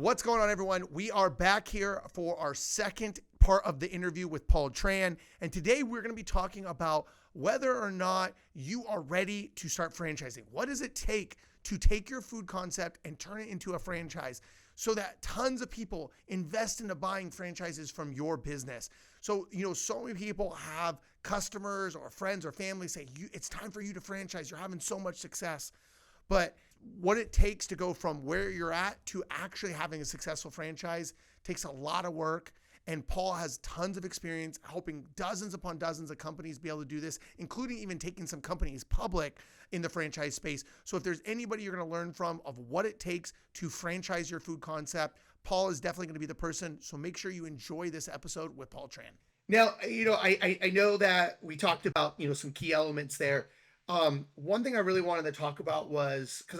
What's going on, everyone? We are back here for our second part of the interview with Paul Tran. And today we're going to be talking about whether or not you are ready to start franchising. What does it take to take your food concept and turn it into a franchise so that tons of people invest into buying franchises from your business? So, so many people have customers or friends or family say, it's time for you to franchise. You're having so much success. But what it takes to go from where you're at to actually having a successful franchise takes a lot of work. And Paul has tons of experience helping dozens upon dozens of companies be able to do this, including even taking some companies public in the franchise space. So if there's anybody you're going to learn from of what it takes to franchise your food concept, Paul is definitely going to be the person. So make sure you enjoy this episode with Paul Tran. Now, I know that we talked about, some key elements there. One thing I really wanted to talk about was because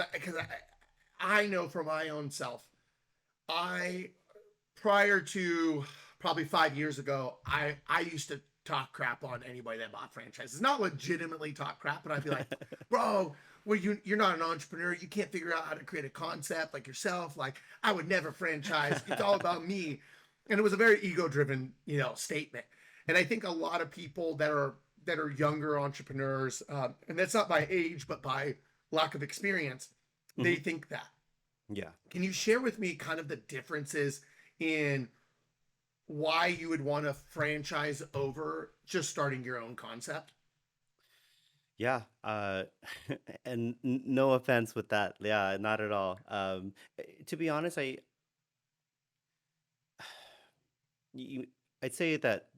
I know for my own self, prior to probably 5 years ago, I used to talk crap on anybody that bought franchises. Not legitimately talk crap, but I'd be like, bro, well, you're not an entrepreneur. You can't figure out how to create a concept like yourself. Like, I would never franchise. It's all about me. And it was a very ego-driven, statement. And I think a lot of people that are younger entrepreneurs, and that's not by age, but by lack of experience, they think that. Yeah. Can you share with me kind of the differences in why you would want to franchise over just starting your own concept? Yeah. And no offense with that. Yeah, not at all. To be honest, I'd say that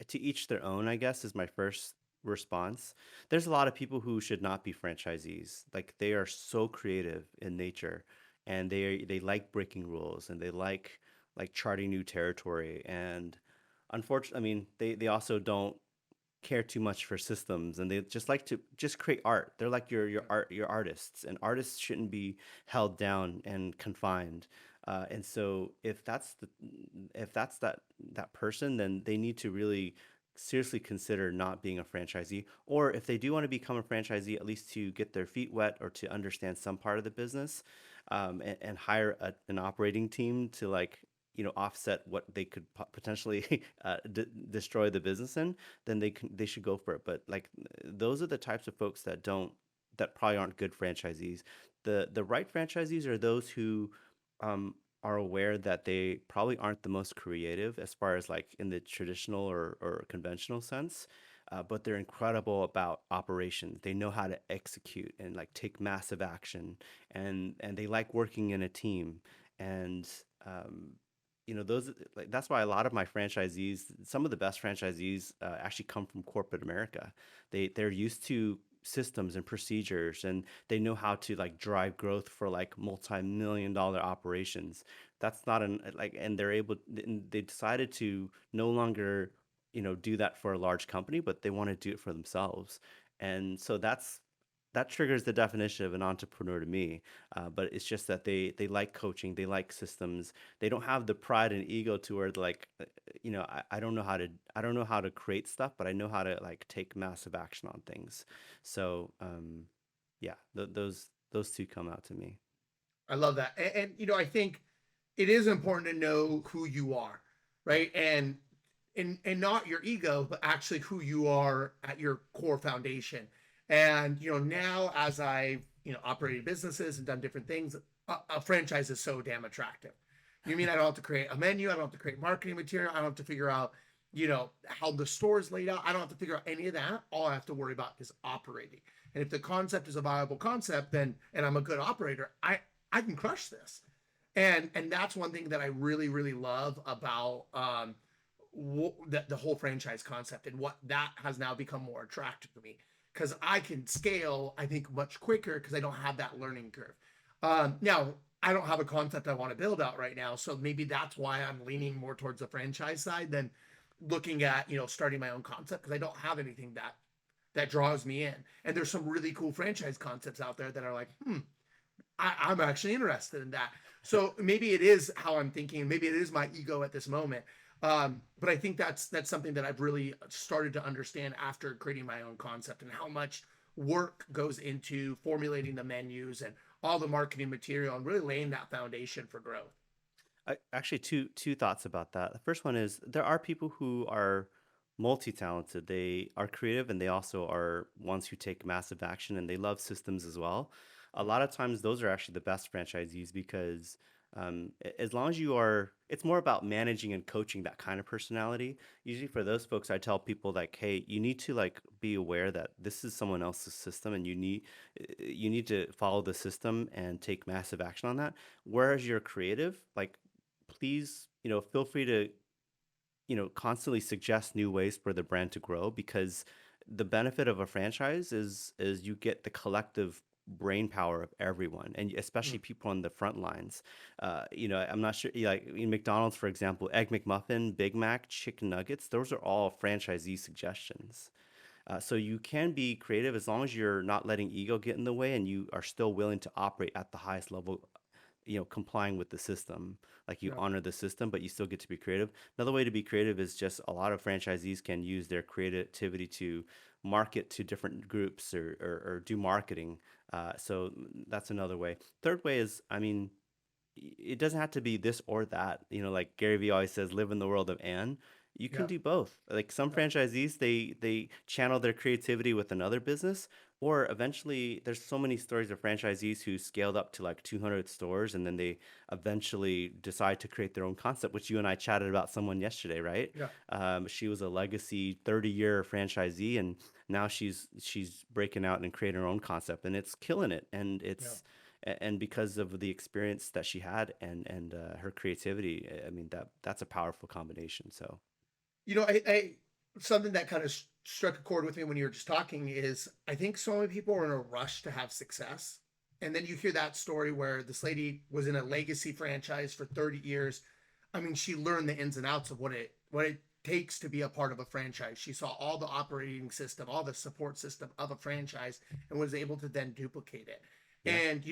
to each their own, I guess, is my first response. There's a lot of people who should not be franchisees. Like, they are so creative in nature, and they like breaking rules, and they like charting new territory. And unfortunately, they also don't care too much for systems, and they just like to just create art. They're like your artists, and artists shouldn't be held down and confined. And so if that's that person, then they need to really seriously consider not being a franchisee. Or if they do want to become a franchisee, at least to get their feet wet or to understand some part of the business, and hire an operating team to offset what they could potentially destroy the business in, then they should go for it. But those are the types of folks that probably aren't good franchisees. The right franchisees are those who are aware that they probably aren't the most creative as far as in the traditional or conventional sense, but they're incredible about operations. They know how to execute and take massive action, and they like working in a team. And those that's why a lot of my franchisees, some of the best franchisees, actually come from corporate America. They're used to systems and procedures, and they know how to drive growth for multi-million-dollar operations. That's not and they decided to no longer do that for a large company, but they want to do it for themselves. And so that triggers the definition of an entrepreneur to me. But it's just that they like coaching, they like systems. They don't have the pride and ego to where I don't know how to create stuff, but I know how to take massive action on things. So yeah, those two come out to me. I love that. And I think it is important to know who you are, right? And not your ego, but actually who you are at your core foundation. And, now as I've, operated businesses and done different things, a franchise is so damn attractive. You mean I don't have to create a menu? I don't have to create marketing material. I don't have to figure out, how the store is laid out. I don't have to figure out any of that. All I have to worry about is operating. And if the concept is a viable concept, and I'm a good operator, I can crush this. And that's one thing that I really, really love about the whole franchise concept, and what that has now become more attractive to me. Because I can scale, I think, much quicker because I don't have that learning curve. Now, I don't have a concept I want to build out right now, so maybe that's why I'm leaning more towards the franchise side than looking at, starting my own concept, because I don't have anything that draws me in. And there's some really cool franchise concepts out there that are like, I'm actually interested in that. So maybe it is how I'm thinking. Maybe it is my ego at this moment. But I think that's something that I've really started to understand after creating my own concept, and how much work goes into formulating the menus and all the marketing material and really laying that foundation for growth. Actually, two thoughts about that. The first one is there are people who are multi-talented. They are creative and they also are ones who take massive action and they love systems as well. A lot of times, those are actually the best franchisees because as long as you are, it's more about managing and coaching that kind of personality. Usually, for those folks, I tell people like, hey, you need to like be aware that this is someone else's system and you need to follow the system and take massive action on that. Whereas you're creative, like please, feel free to, constantly suggest new ways for the brand to grow because the benefit of a franchise is you get the collective brain power of everyone and especially Mm. people on the front lines. I'm not sure, like in McDonald's, for example, Egg McMuffin, Big Mac, chicken nuggets, those are all franchisee suggestions. So you can be creative as long as you're not letting ego get in the way and you are still willing to operate at the highest level, complying with the system. Like you Yeah. honor the system, but you still get to be creative. Another way to be creative is just a lot of franchisees can use their creativity to market to different groups or do marketing. So that's another way. Third way is, I mean, it doesn't have to be this or that. Like Gary Vee always says, live in the world of and. You can Yeah. do both. Like some Yeah. franchisees, they channel their creativity with another business, or eventually there's so many stories of franchisees who scaled up to like 200 stores and then they eventually decide to create their own concept, which you and I chatted about someone yesterday, right? Yeah. She was a legacy 30-year franchisee and now she's breaking out and creating her own concept and it's killing it. And Yeah. and because of the experience that she had and her creativity, I mean that's a powerful combination. So I something that kind of struck a chord with me when you were just talking is I think so many people are in a rush to have success. And then you hear that story where this lady was in a legacy franchise for 30 years. I mean, she learned the ins and outs of what it takes to be a part of a franchise. She saw all the operating system, all the support system of a franchise and was able to then duplicate it. yeah, And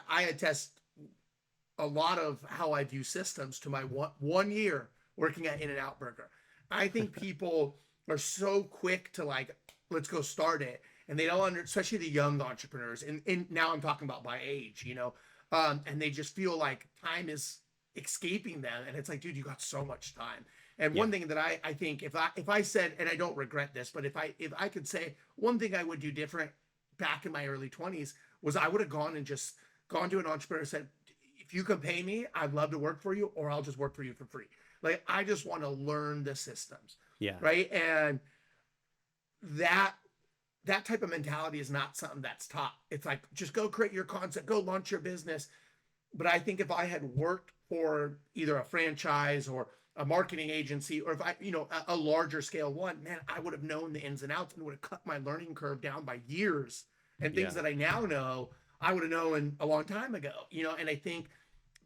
I attest a lot of how I view systems to my one year working at In-N-Out Burger. I think people are so quick to like, let's go start it. And they don't especially the young entrepreneurs. And now I'm talking about my age, and they just feel like time is escaping them. And it's like, dude, you got so much time. And yeah, one thing that I think if I said, and I don't regret this, but if I could say one thing I would do different back in my early 20s was I would have gone to an entrepreneur and said, if you can pay me, I'd love to work for you, or I'll just work for you for free. Like I just want to learn the systems, yeah, right? And that that type of mentality is not something that's taught. It's like just go create your concept, go launch your business. But I think if I had worked for either a franchise or a marketing agency, or if a larger scale one, man, I would have known the ins and outs and would have cut my learning curve down by years. And things yeah. that I now know, I would have known a long time ago. And I think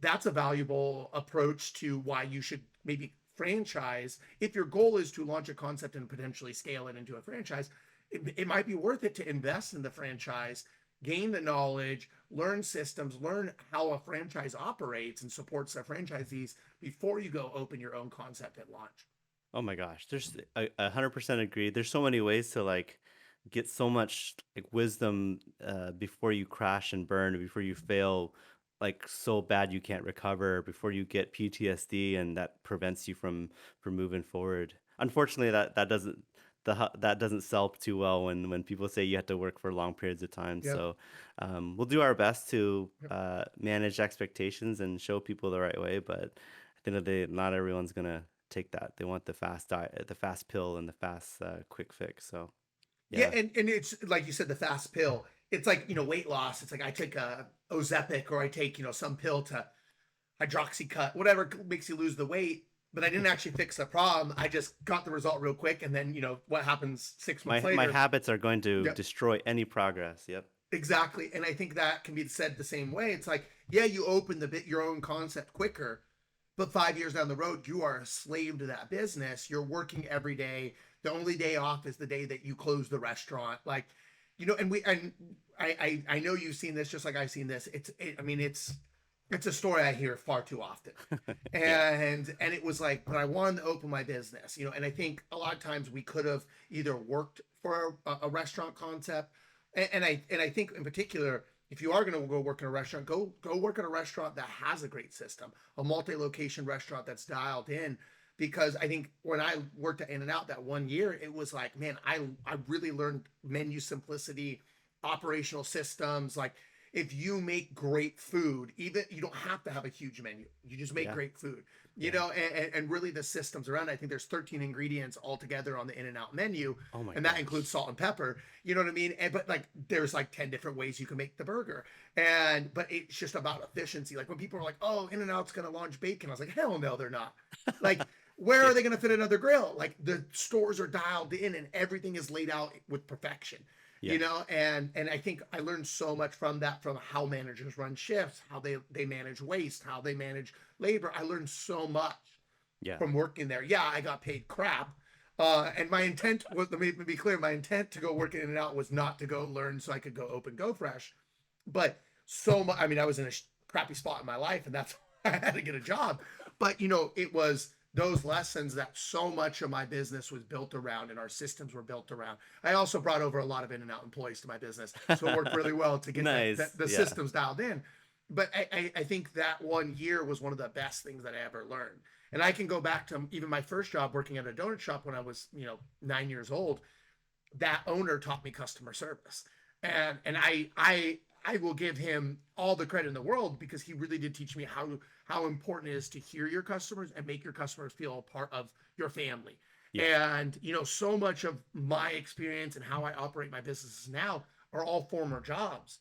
that's a valuable approach to why you should maybe franchise. If your goal is to launch a concept and potentially scale it into a franchise, it might be worth it to invest in the franchise, gain the knowledge, learn systems, learn how a franchise operates and supports their franchisees before you go open your own concept at launch. Oh my gosh, there's 100% agree. There's so many ways to like get so much like wisdom before you crash and burn, before you fail like so bad you can't recover, before you get PTSD and that prevents you from moving forward. Unfortunately, that doesn't sell too well when people say you have to work for long periods of time. Yep. So we'll do our best to Yep. manage expectations and show people the right way, but at the end of the day, not everyone's gonna take that. They want the fast diet, the fast pill, and the fast quick fix. So Yeah, yeah, and it's like you said, the fast pill. It's like, weight loss. It's like I take a Ozempic or I take, some pill to hydroxycut, whatever makes you lose the weight. But I didn't actually fix the problem. I just got the result real quick. And then, what happens 6 months my later? habits are going to Yep, destroy any progress. Yep. exactly. And I think that can be said the same way. It's like, yeah, you open your own concept quicker, but 5 years down the road, you are a slave to that business. You're working every day. The only day off is the day that you close the restaurant. Like, and I know you've seen this just like I've seen this. I mean, it's a story I hear far too often. Yeah. And it was like, but I wanted to open my business, and I think a lot of times we could have either worked for a restaurant concept. And I think in particular, if you are going to go work in a restaurant, go work at a restaurant that has a great system, a multi-location restaurant that's dialed in. Because I think when I worked at In-N-Out that 1 year, it was like, man, I really learned menu simplicity, operational systems. Like, if you make great food, even you don't have to have a huge menu. You just make Yeah. great food, Yeah. and really the systems around it. I think there's 13 ingredients altogether on the In-N-Out menu, Oh my and that includes gosh. salt and pepper. You know what I mean? And but like there's like 10 different ways you can make the burger. And but it's just about efficiency. Like when people are like, "Oh, In-N-Out's going to launch bacon." I was like, "Hell no, they're not." Like, where Yeah. are they going to fit another grill? Like, the stores are dialed in and everything is laid out with perfection. Yeah. And I think I learned so much from that, from how managers run shifts, how they manage waste, how they manage labor. I learned so much Yeah. from working there. Yeah, I got paid crap. And my intent was, let me be clear, my intent to go work in and out was not to go learn so I could go open Go Fresh. But so much, I mean, I was in a crappy spot in my life, and that's why I had to get a job. But, it was those lessons that so much of my business was built around, and our systems were built around. I also brought over a lot of In-N-Out employees to my business. So it worked really well to get Nice. the Yeah. systems dialed in. But I think that 1 year was one of the best things that I ever learned. And I can go back to even my first job working at a donut shop when I was, 9 years old. That owner taught me customer service, and I will give him all the credit in the world, because he really did teach me how important it is to hear your customers and make your customers feel a part of your family. Yeah. And so much of my experience and how I operate my businesses now are all former jobs.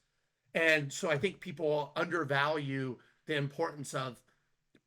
And so I think people undervalue the importance of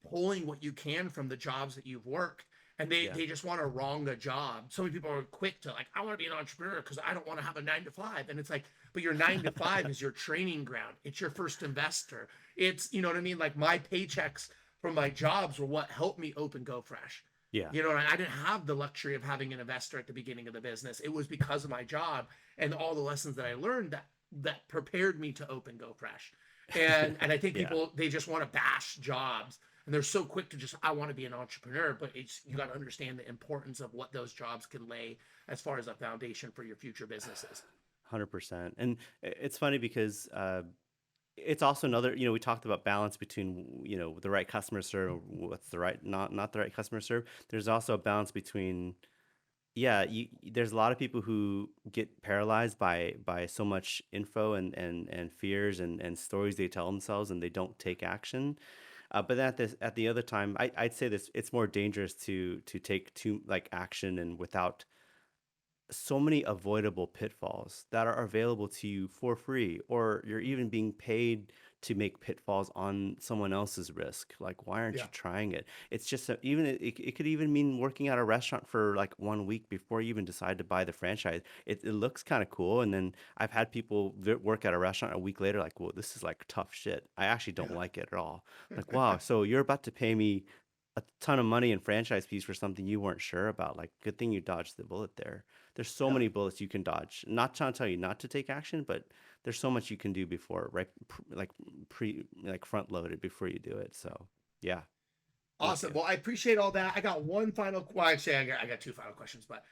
pulling what you can from the jobs that you've worked, and they Yeah. they just want to wrong a job. So many people are quick to, like, I want to be an entrepreneur because I don't want to have a 9 to 5. And it's like, but your 9 to 5 is your training ground. It's your first investor. It's, you know what I mean? Like, my paychecks from my jobs were what helped me open Go Fresh. Yeah. I didn't have the luxury of having an investor at the beginning of the business. It was because of my job and all the lessons that I learned that prepared me to open Go Fresh. And I think Yeah. people, they just want to bash jobs, and they're so quick to just, I want to be an entrepreneur. But you got to understand the importance of what those jobs can lay as far as a foundation for your future businesses. 100%. And it's funny because it's also another, we talked about balance between, the right customer serve, what's the right, not the right customer serve. There's also a balance between, yeah, there's a lot of people who get paralyzed by so much info and fears and stories they tell themselves, and they don't take action. But then at the other time, I'd say this: it's more dangerous to take too like action and without so many avoidable pitfalls that are available to you for free, or you're even being paid to make pitfalls on someone else's risk. Like, why aren't Yeah. you trying it? It's just even it could even mean working at a restaurant for like 1 week before you even decide to buy the franchise. It looks kind of cool, and then I've had people work at a restaurant a week later, like, well, this is like tough shit. I actually don't like it at all. Like, wow, so you're about to pay me a ton of money in franchise fees for something you weren't sure about. Like, good thing you dodged the bullet there. There's so Yeah. many bullets you can dodge. Not trying to tell you not to take action, but there's so much you can do before, right? Like front loaded before you do it. So yeah, thank Awesome. you. Well, I appreciate all that. I got one final, well, actually, I got two final questions, but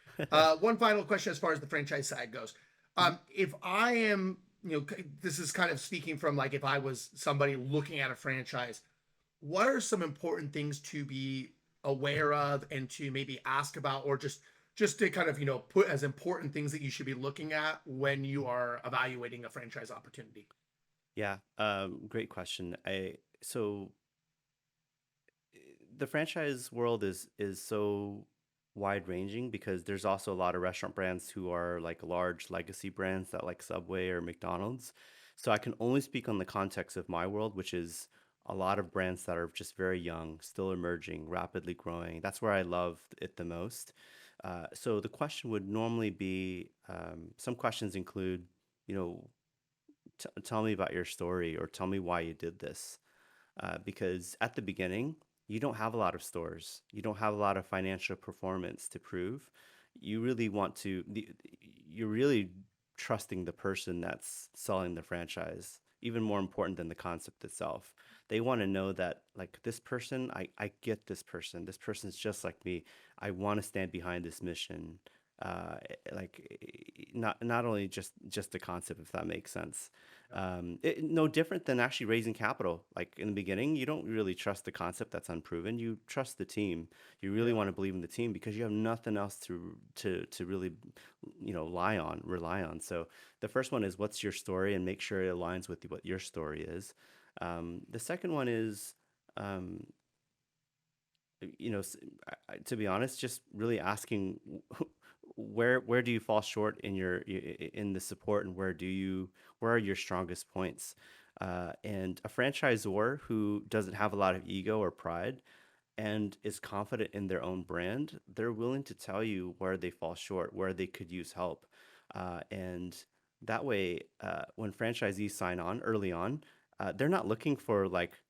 one final question as far as the franchise side goes. Mhm. If I am, this is kind of speaking from, like, if I was somebody looking at a franchise, what are some important things to be aware of and to maybe ask about, or just to kind of, put as important things that you should be looking at when you are evaluating a franchise opportunity? Yeah, great question. So the franchise world is so wide ranging because there's also a lot of restaurant brands who are like large legacy brands that like Subway or McDonald's. So I can only speak on the context of my world, which is a lot of brands that are just very young, still emerging, rapidly growing. That's where I love it the most. So the question would normally be, some questions include, you know, tell me about your story or tell me why you did this. Because at the beginning, you don't have a lot of stores. You don't have a lot of financial performance to prove. You really want to, you're really trusting the person that's selling the franchise, even more important than the concept itself. They want to know that, like, this person, I get this person. This person's just like me. I want to stand behind this mission. Like, not only just the concept, if that makes sense. No different than actually raising capital. Like in the beginning, you don't really trust the concept that's unproven. You trust the team. You really Yeah. want to believe in the team because you have nothing else to really, rely on. So the first one is what's your story, and make sure it aligns with what your story is. The second one is, um, to be honest, just really asking where do you fall short in in the support, and where are your strongest points? And a franchisor who doesn't have a lot of ego or pride and is confident in their own brand, they're willing to tell you where they fall short, where they could use help. And that way, when franchisees sign on early on, they're not looking for like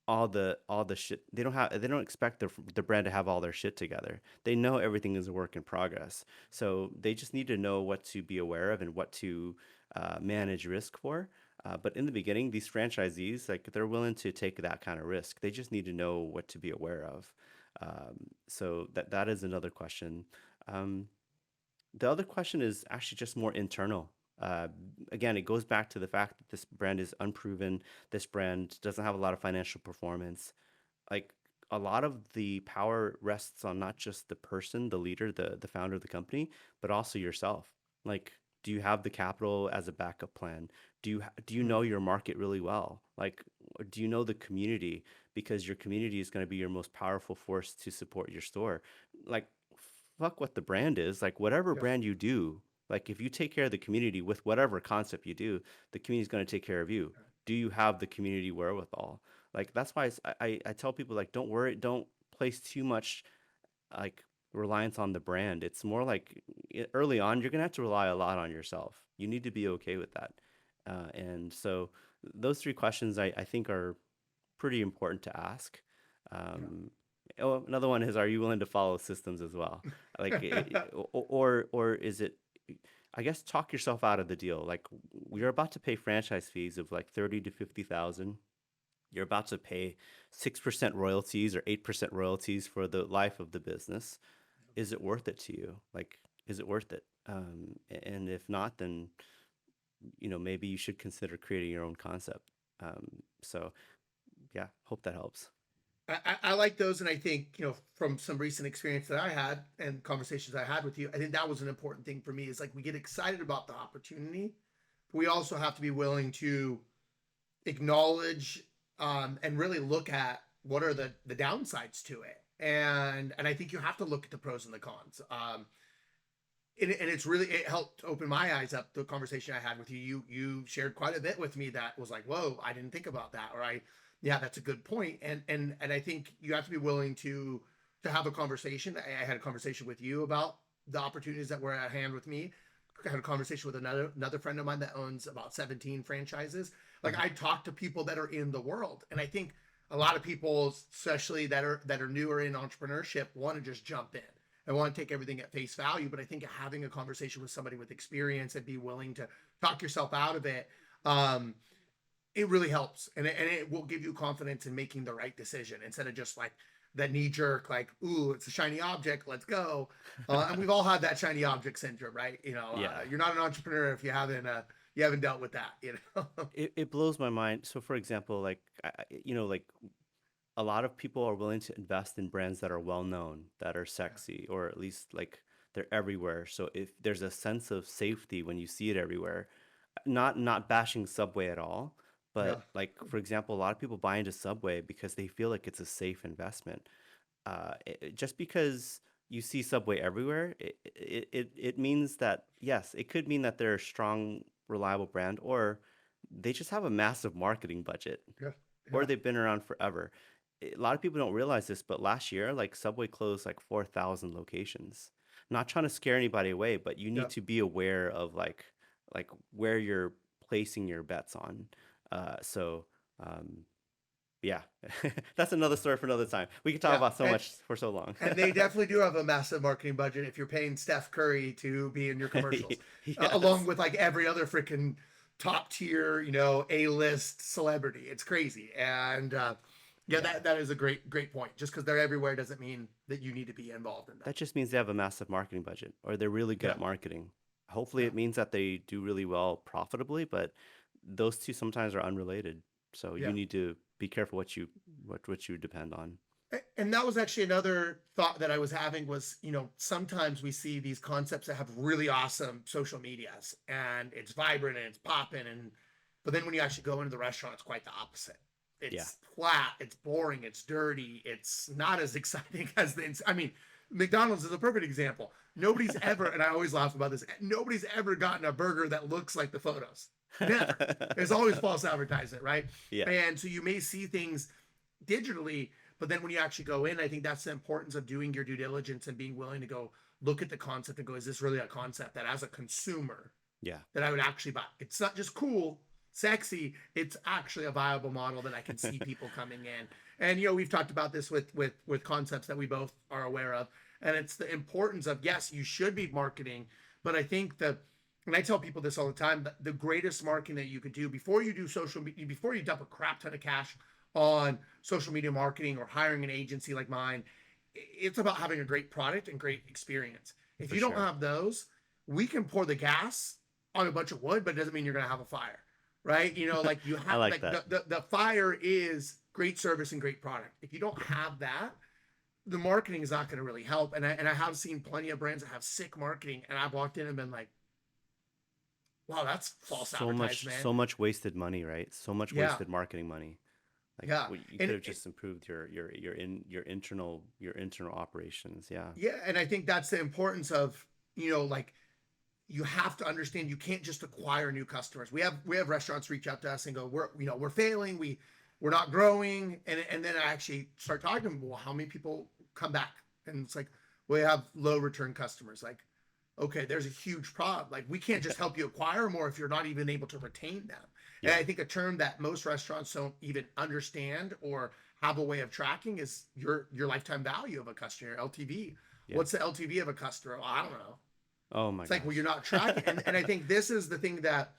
all the shit. They don't expect the brand to have all their shit together. They know everything is a work in progress. So they just need to know what to be aware of and what to manage risk for. But in the beginning, these franchisees, like, they're willing to take that kind of risk. They just need to know what to be aware of. So that is another question. Um, the other question is actually just more internal. Uh, Again, it goes back to the fact that this brand is unproven. This brand doesn't have a lot of financial performance. Like, a lot of the power rests on not just the person, the leader, the founder of the company, but also yourself. Like, do you have the capital as a backup plan? Do you know Mm. your market really well? Like, do you know the community? Because your community is going to be your most powerful force to support your store. Like, fuck what the brand is. Like, whatever Yeah. brand you do, like, if you take care of the community with whatever concept you do, the community is going to take care of you. Do you have the community wherewithal? Like, that's why I tell people, like, don't worry, don't place too much like reliance on the brand. It's more like, early on, you're gonna have to rely a lot on yourself. You need to be okay with that. And so those three questions I think are pretty important to ask. Um, Another one is, are you willing to follow systems as well? Like, or is it? I guess talk yourself out of the deal. Like, we're about to pay franchise fees of like 30 to 50,000. You're about to pay 6% royalties or 8% royalties for the life of the business. Is it worth it to you? Like, is it worth it? And if not, then, maybe you should consider creating your own concept. So yeah, hope that helps. I like those, and I think, from some recent experience that I had and conversations I had with you, I think that was an important thing for me. Is like, we get excited about the opportunity, but we also have to be willing to acknowledge, and really look at what are the downsides to it. And I think you have to look at the pros and the cons. And it helped open my eyes up. The conversation I had with you shared quite a bit with me that was like, whoa, I didn't think about that. Or yeah, that's a good point. And I think you have to be willing to have a conversation. I had a conversation with you about the opportunities that were at hand with me. I had a conversation with another friend of mine that owns about 17 franchises. Like, Mhm. I talk to people that are in the world, and I think a lot of people, especially that are newer in entrepreneurship, want to just jump in. I want to take everything at face value, but I think having a conversation with somebody with experience and be willing to talk yourself out of it, um, it really helps, and it will give you confidence in making the right decision instead of just like that knee jerk, like, ooh, it's a shiny object, let's go. And we've all had that shiny object syndrome, right? Yeah. You're not an entrepreneur if you haven't dealt with that, It blows my mind. So, for example, like, like, a lot of people are willing to invest in brands that are well known, that are sexy, or at least like they're everywhere. So if there's a sense of safety when you see it everywhere, not bashing Subway at all, Yeah, but, like, for example, a lot of people buy into Subway because they feel like it's a safe investment. Just because you see Subway everywhere, it means that, yes, it could mean that they're a strong, reliable brand, or they just have a massive marketing budget, yeah, or yeah, they've been around forever. A lot of people don't realize this, but last year, like, Subway closed like 4,000 locations. Not trying to scare anybody away, but you yeah. need to be aware of, like where you're placing your bets on. So um, yeah, that's another story for another time. We could talk Yeah. about so much for so long. And they definitely do have a massive marketing budget if you're paying Steph Curry to be in your commercials, along Yes. with like every other freaking top tier, A-list celebrity. It's crazy. And yeah, Yeah. that is a great point. Just because they're everywhere doesn't mean that you need to be involved in that. That just means they have a massive marketing budget, or they're really good Yeah, at marketing. Hopefully, yeah, it means that they do really well profitably, but those two sometimes are unrelated. So you Yeah. need to be careful what you depend on. And that was actually another thought that I was having was, sometimes we see these concepts that have really awesome social medias and it's vibrant and it's popping but then when you actually go into the restaurant, it's quite the opposite. Yeah. It's flat, it's boring, it's dirty, it's not as exciting as I mean, McDonald's is a perfect example. Nobody's ever, and I always laugh about this, nobody's ever gotten a burger that looks like the photos. Never. There's always false advertisement, right? Yeah. And so you may see things digitally, but then when you actually go in, I think that's the importance of doing your due diligence and being willing to go look at the concept and go, is this really a concept that as a consumer Yeah. that I would actually buy? It's not just cool, sexy, it's actually a viable model that I can see people coming in. And we've talked about this with concepts that we both are aware of. And it's the importance of, yes, you should be marketing, but I think and I tell people this all the time, the greatest marketing that you could do before you do social media, before you dump a crap ton of cash on social media marketing or hiring an agency like mine, it's about having a great product and great experience. If For you don't sure. have those, we can pour the gas on a bunch of wood, but it doesn't mean you're going to have a fire, right? Like you I have, like that. the fire is great service and great product. If you don't have that, the marketing is not going to really help. And I have seen plenty of brands that have sick marketing, and I've walked in and been like, wow, that's false advertisement. So much wasted money, right? So much Yeah. wasted marketing money. Like Yeah. you And could have just improved your internal operations. Yeah. yeah, and I think that's the importance of, like you have to understand you can't just acquire new customers. We have restaurants reach out to us and go, we're failing, we're not growing, and then I actually start talking to them, well, how many people come back? And it's like, we have low return customers. Like, okay, there's a huge problem. Like, we can't just help you acquire more if you're not even able to retain them. And Yeah. I think a term that most restaurants don't even understand or have a way of tracking is your lifetime value of a customer, LTV. Yeah. What's the LTV of a customer? Well, I don't know. Oh my It's like, well, gosh. you're not tracking. And I think this is the thing that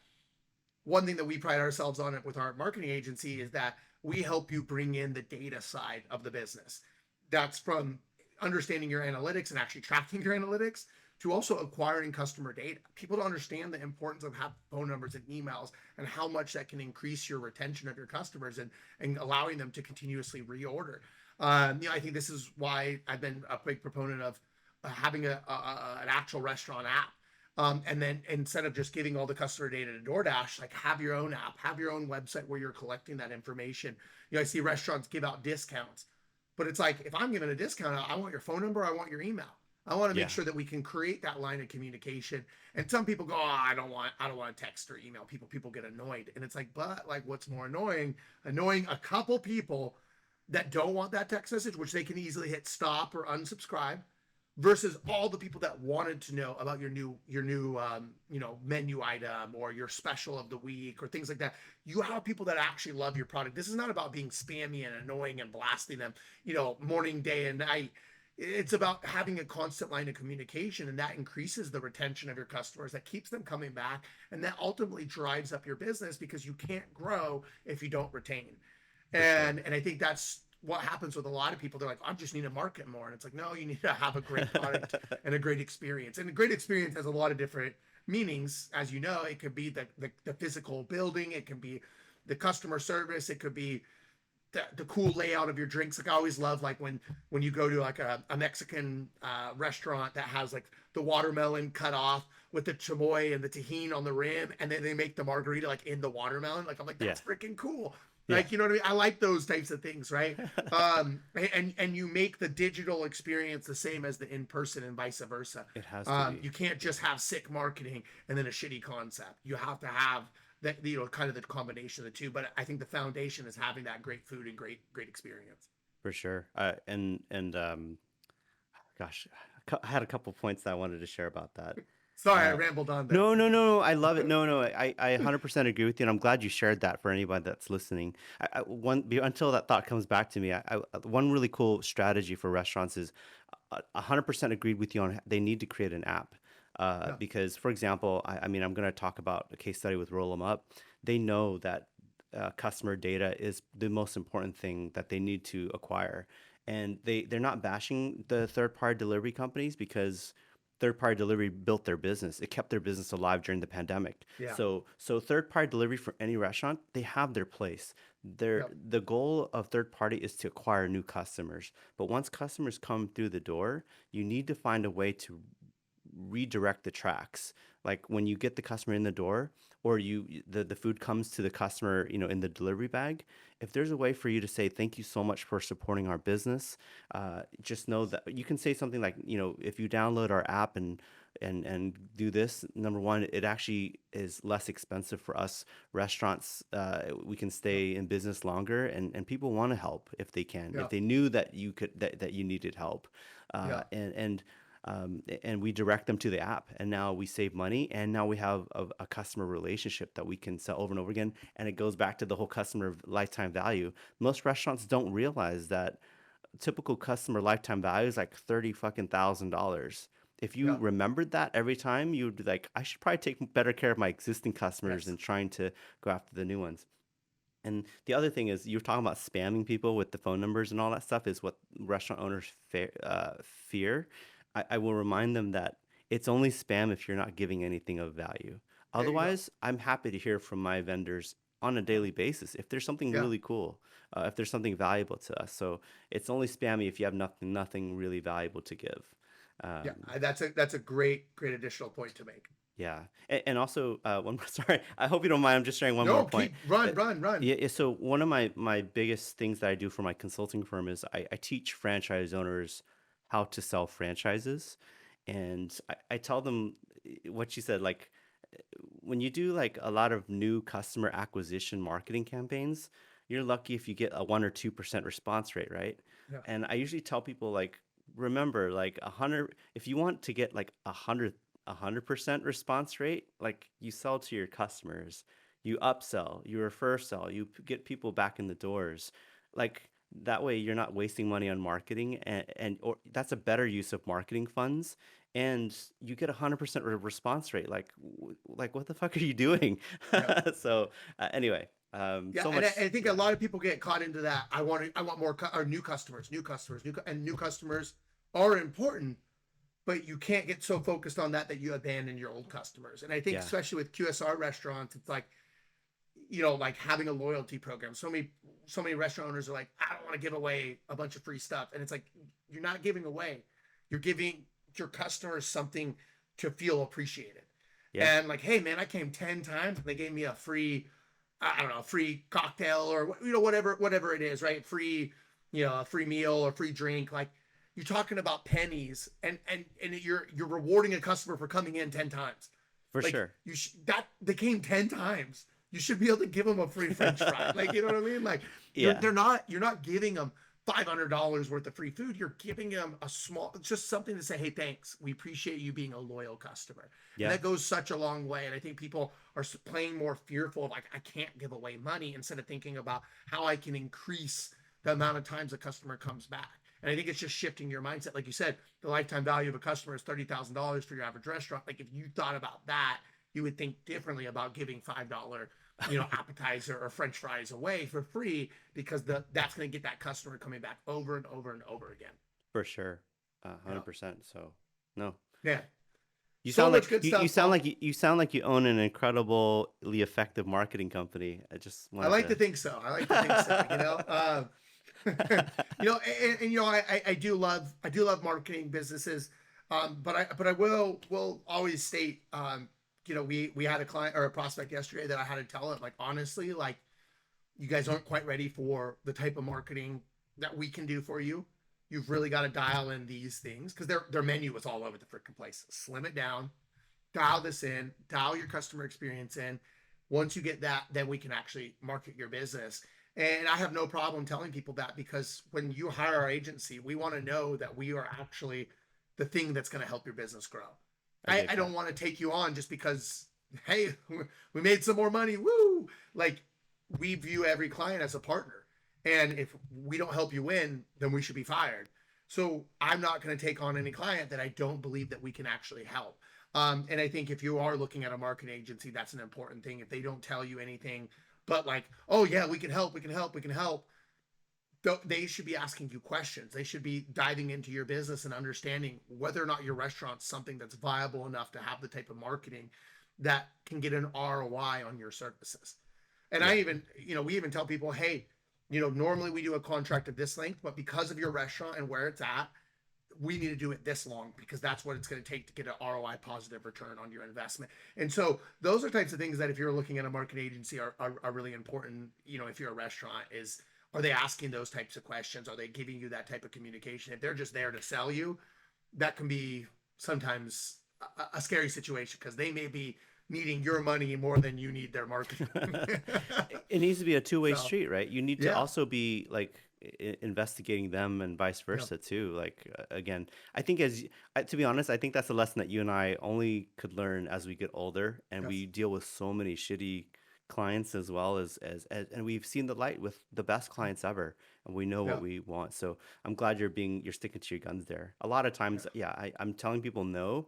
one thing that we pride ourselves on it with our marketing agency is that we help you bring in the data side of the business. That's from understanding your analytics and actually tracking your analytics to also acquiring customer data. People don't understand the importance of having phone numbers and emails and how much that can increase your retention of your customers and allowing them to continuously reorder. I think this is why I've been a big proponent of having an actual restaurant app. And then instead of just giving all the customer data to DoorDash, like have your own app, have your own website where you're collecting that information. I see restaurants give out discounts, but it's like, if I'm giving a discount, I want your phone number, I want your email. I want to make Yeah. sure that we can create that line of communication. And some people go, oh, I don't want to text or email people. People get annoyed. And it's like, but like, what's more annoying a couple people that don't want that text message, which they can easily hit stop or unsubscribe, versus all the people that wanted to know about your new menu item or your special of the week or things like that. You have people that actually love your product. This is not about being spammy and annoying and blasting them, morning, day, and night. It's about having a constant line of communication, and that increases the retention of your customers, that keeps them coming back, and that ultimately drives up your business because you can't grow if you don't retain. For sure. And I think that's what happens with a lot of people. They're like, I just need to market more. And it's like, no, you need to have a great product and a great experience. And a great experience has a lot of different meanings. As you know, it could be the physical building. It can be the customer service. It could be the cool layout of your drinks. Like I always love like when you go to like a Mexican restaurant that has like the watermelon cut off with the chamoy and the tahini on the rim, and then they make the margarita like in the watermelon. Like I'm like, that's freaking cool. Yeah. Like, you know what I mean? I like those types of things, right? And you make the digital experience the same as the in-person and vice versa. It has to be. You can't just have sick marketing and then a shitty concept. You have to have that, kind of the combination of the two. But I think the foundation is having that great food and great experience. For sure. Gosh, I had a couple points that I wanted to share about that. Sorry, I rambled on there. No. I love it. No. I 100% agree with you, and I'm glad you shared that for anybody that's listening. Until that thought comes back to me, one really cool strategy for restaurants is 100% agreed with you on they need to create an app. Yeah. Because, for example, I mean, I'm going to talk about a case study with Roll 'em Up. They know that customer data is the most important thing that they need to acquire, and they're not bashing the third-party delivery companies because third-party delivery built their business. It kept their business alive during the pandemic. Yeah. So third-party delivery for any restaurant, they have their place. Yep. The goal of third-party is to acquire new customers. But once customers come through the door, you need to find a way to redirect the tracks. Like when you get the customer in the door, or the food comes to the customer, in the delivery bag. If there's a way for you to say thank you so much for supporting our business, just know that you can say something like, if you download our app and do this, number one, it actually is less expensive for us restaurants. We can stay in business longer, and people want to help if they can, Yeah. if they knew that that you needed help, Yeah. and we direct them to the app, and now we save money, and now we have a customer relationship that we can sell over and over again, and it goes back to the whole customer lifetime value. Most restaurants don't realize that typical customer lifetime value is like $30,000. If you Yeah. remembered that every time, you would be like, I should probably take better care of my existing customers Yes. than trying to go after the new ones. And the other thing is, you're talking about spamming people with the phone numbers and all that stuff is what restaurant owners fear. I will remind them that it's only spam if you're not giving anything of value. There you go. Otherwise, I'm happy to hear from my vendors on a daily basis if there's something Yeah. really cool, if there's something valuable to us. So it's only spammy if you have nothing really valuable to give. Yeah. Um, That's a great additional point to make. yeah, and also one more. Sorry, I hope you don't mind. I'm just sharing one more No, point. keep run. Yeah, so one of my biggest things that I do for my consulting firm is I teach franchise owners how to sell franchises, and I tell them what you said. Like when you do like a lot of new customer acquisition marketing campaigns, you're lucky if you get a 1 or 2% response rate, right? Yeah. And I usually tell people like, remember, like 100, if you want to get like 100% response rate, like you sell to your customers, you upsell, you refer sell, you get people back in the doors. Like that way you're not wasting money on marketing, and or that's a better use of marketing funds, and you get 100% response rate. Like what the fuck are you doing? Yeah. So anyway, Yeah, so and much. I think a Yeah, lot of people get caught into that. I want more or new customers are important, but you can't get so focused on that you abandon your old customers. And I think yeah, especially with QSR restaurants, it's like, like having a loyalty program. So many restaurant owners are like, I don't want to give away a bunch of free stuff, and it's like you're not giving away. You're giving your customers something to feel appreciated. yeah, And like, hey man, I came 10 times and they gave me a free, I don't know, a free cocktail or whatever it is, right? Free, a free meal or free drink. Like you're talking about pennies, and you're rewarding a customer for coming in 10 times. for Like sure. that they came 10 times. You should be able to give them a free French fry. Like, you know what I mean? Like Yeah, you're not giving them $500 worth of free food. You're giving them just something to say, hey, thanks. We appreciate you being a loyal customer. And yeah, that goes such a long way. And I think people are playing more fearful of like, I can't give away money, instead of thinking about how I can increase the amount of times a customer comes back. And I think it's just shifting your mindset. Like you said, the lifetime value of a customer is $30,000 for your average restaurant. Like if you thought about that, you would think differently about giving $5, appetizer or French fries away for free, because that's going to get that customer coming back over and over and over again. for sure. Yeah. 100%. So no. Yeah. You So sound much like good you stuff, sound Paul. like you sound like you own an incredibly effective marketing company. I just I wanted like to to. think so. I like to think so. I do love marketing businesses. But I will always state, we had a client or a prospect yesterday that I had to tell it, like, honestly, like, you guys aren't quite ready for the type of marketing that we can do for you. You've really got to dial in these things, because their menu was all over the freaking place. Slim it down, dial this in, dial your customer experience in. Once you get that, then we can actually market your business. And I have no problem telling people that, because when you hire our agency, we want to know that we are actually the thing that's going to help your business grow. I I dig don't that. want to take you on just because, hey, we made some more money. Woo! Like, we view every client as a partner. And if we don't help you win, then we should be fired. So I'm not going to take on any client that I don't believe that we can actually help. And I think if you are looking at a marketing agency, that's an important thing. If they don't tell you anything, but like, oh yeah, we can help, they should be asking you questions. They should be diving into your business and understanding whether or not your restaurant's something that's viable enough to have the type of marketing that can get an ROI on your services. And I Yeah. even, we even tell people, hey, normally we do a contract of this length, but because of your restaurant and where it's at, we need to do it this long because that's what it's going to take to get an ROI positive return on your investment. And so those are types of things that if you're looking at a marketing agency are really important. If you're a restaurant, is are they asking those types of questions? Are they giving you that type of communication? If they're just there to sell you, that can be sometimes a scary situation because they may be needing your money more than you need their marketing. It needs to be a two-way So street, right? You need to yeah, also be like investigating them and vice yeah, versa too. Like again, I think to be honest, I think that's a lesson that you and I only could learn as we get older and yes, we deal with so many shitty clients as well as and we've seen the light with the best clients ever and we know yeah, what we want. So I'm glad you're sticking to your guns there. A lot of yeah, times, yeah, I'm telling people no,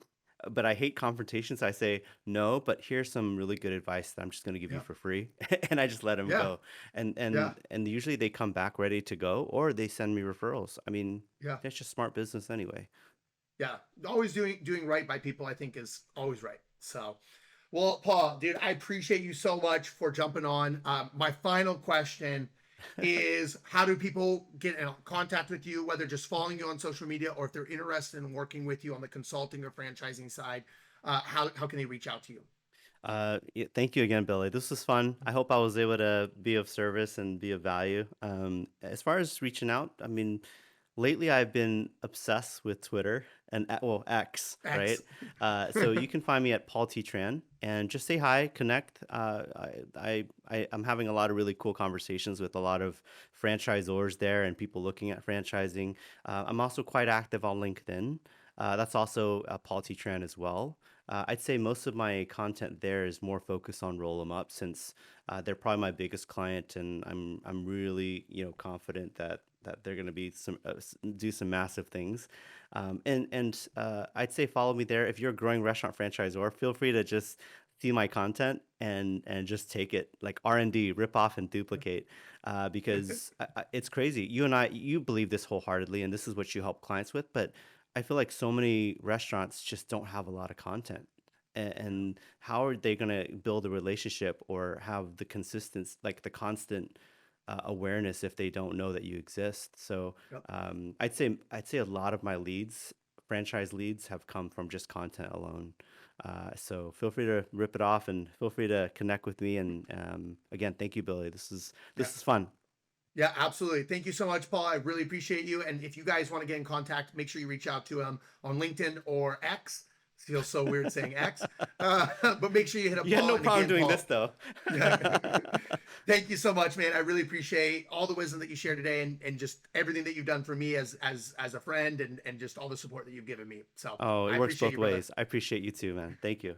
but I hate confrontations. I say no, but here's some really good advice that I'm just going to give you yeah, for free, and I just let them yeah, go. And yeah, usually they come back ready to go, or they send me referrals. I mean, yeah. it's just smart business anyway. Yeah, always doing right by people, I think, is always right. So, well, Paul, dude, I appreciate you so much for jumping on. My final question is, how do people get in contact with you, whether just following you on social media or if they're interested in working with you on the consulting or franchising side? How can they reach out to you? Yeah, thank you again, Billy. This was fun. I hope I was able to be of service and be of value. As far as reaching out, I mean, lately I've been obsessed with Twitter and well, X, right? X. So you can find me at Paul T. Tran and just say hi, connect. I'm having a lot of really cool conversations with a lot of franchisors there and people looking at franchising. I'm also quite active on LinkedIn. That's also Paul T. Tran as well. I'd say most of my content there is more focused on roll them up since they're probably my biggest client, and I'm really confident that they're going to be do some massive things. And I'd say follow me there if you're a growing restaurant franchisor. Feel free to just see my content and just take it like R&D, rip off and duplicate, because it's crazy. You believe this wholeheartedly, and this is what you help clients with, but I feel like so many restaurants just don't have a lot of content. And how are they going to build a relationship or have the like the constant awareness if they don't know that you exist? So Yep. I'd say a lot of my franchise leads, have come from just content alone. So feel free to rip it off and feel free to connect with me. And again, thank you, Billy. Yeah. This is fun. Yeah, absolutely. Thank you so much, Paul. I really appreciate you. And if you guys want to get in contact, make sure you reach out to him on LinkedIn or X. It feels so weird saying X, but make sure you hit up You had Paul. no And problem again, doing Paul, this though. yeah. Thank you so much, man. I really appreciate all the wisdom that you shared today and just everything that you've done for me as a friend and just all the support that you've given me. So Oh, it I works appreciate both you, brother. ways. I appreciate you too, man. Thank you.